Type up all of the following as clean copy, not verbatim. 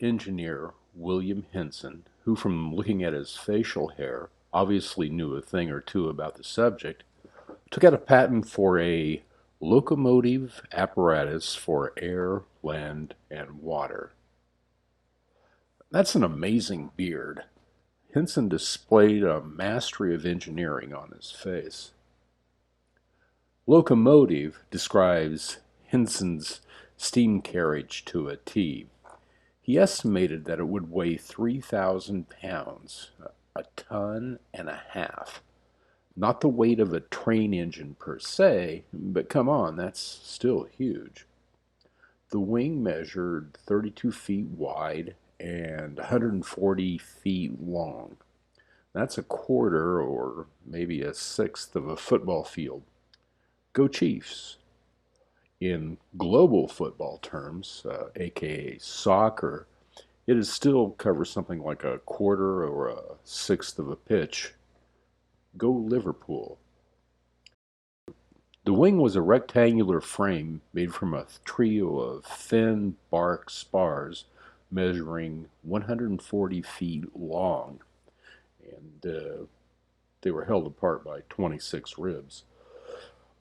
engineer William Henson, who from looking at his facial hair obviously knew a thing or two about the subject, took out a patent for a locomotive apparatus for air, land, and water. That's an amazing beard. Henson displayed a mastery of engineering on his face. Locomotive describes Henson's steam carriage to a T. He estimated that it would weigh 3,000 pounds, a ton and a half. Not the weight of a train engine per se, but come on, that's still huge. The wing measured 32 feet wide and 140 feet long. That's a quarter or maybe a sixth of a football field. Go Chiefs! In global football terms, aka soccer, it is still covers something like a quarter or a sixth of a pitch. Go Liverpool! The wing was a rectangular frame made from a trio of thin bark spars measuring 140 feet long, and they were held apart by 26 ribs.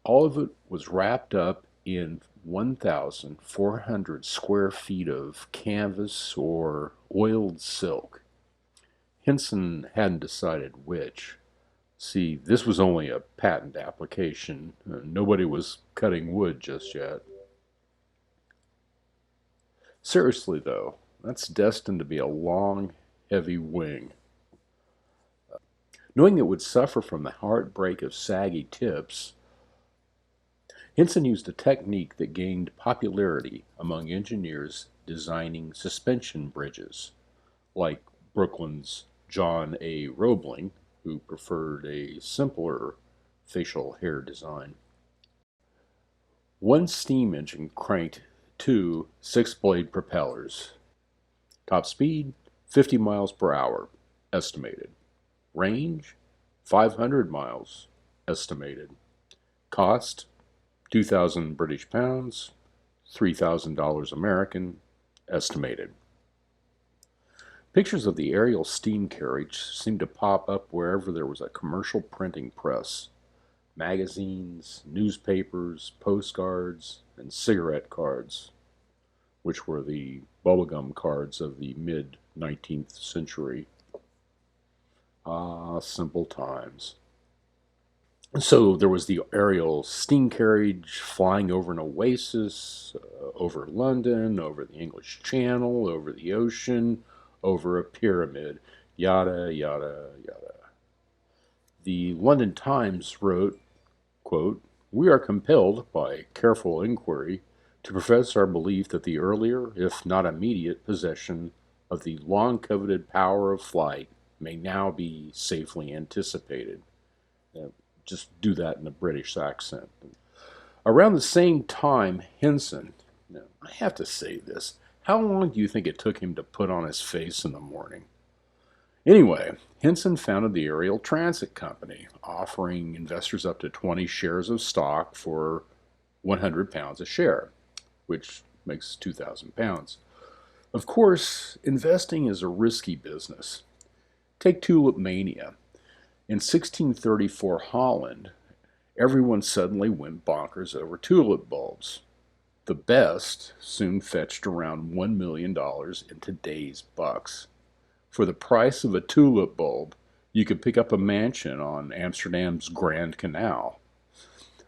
All of it was wrapped up in 1,400 square feet of canvas or oiled silk. Henson hadn't decided which. See, this was only a patent application. Nobody was cutting wood just yet. Seriously, though, that's destined to be a long, heavy wing. Knowing it would suffer from the heartbreak of saggy tips, Henson used a technique that gained popularity among engineers designing suspension bridges, like Brooklyn's John A. Roebling, who preferred a simpler facial hair design. One steam engine cranked two six-blade propellers. Top speed, 50 miles per hour, estimated. Range, 500 miles, estimated. Cost, 2,000 British pounds, $3,000 American, estimated. Pictures of the aerial steam carriage seemed to pop up wherever there was a commercial printing press. Magazines, newspapers, postcards, and cigarette cards, which were the bubblegum cards of the mid-19th century. Ah, simple times. So there was the aerial steam carriage flying over an oasis, over London, over the English Channel, over the ocean, over a pyramid, yada, yada, yada. The London Times wrote, quote, "We are compelled, by careful inquiry, to profess our belief that the earlier, if not immediate, possession of the long-coveted power of flight may now be safely anticipated." Just do that in a British accent. Around the same time, Henson, now, I have to say this, how long do you think it took him to put on his face in the morning? Anyway, Henson founded the Aerial Transit Company, offering investors up to 20 shares of stock for 100 pounds a share, which makes 2,000 pounds. Of course, investing is a risky business. Take tulip mania. In 1634 Holland, everyone suddenly went bonkers over tulip bulbs. The best soon fetched around $1 million in today's bucks. For the price of a tulip bulb, you could pick up a mansion on Amsterdam's Grand Canal.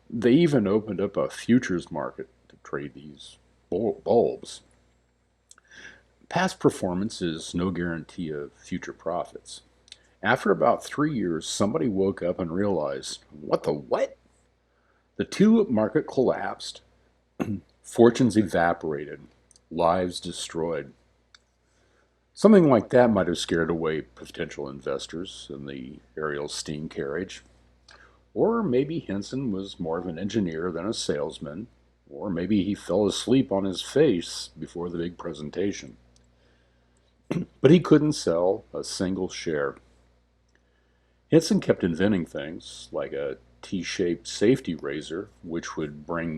They even opened up a futures market to trade these bulbs. Past performance is no guarantee of future profits. After about 3 years, somebody woke up and realized, what the what? The tulip market collapsed, fortunes evaporated, lives destroyed. Something like that might have scared away potential investors in the aerial steam carriage. Or maybe Henson was more of an engineer than a salesman, or maybe he fell asleep on his face before the big presentation. But he couldn't sell a single share. Henson kept inventing things, like a T-shaped safety razor, which would bring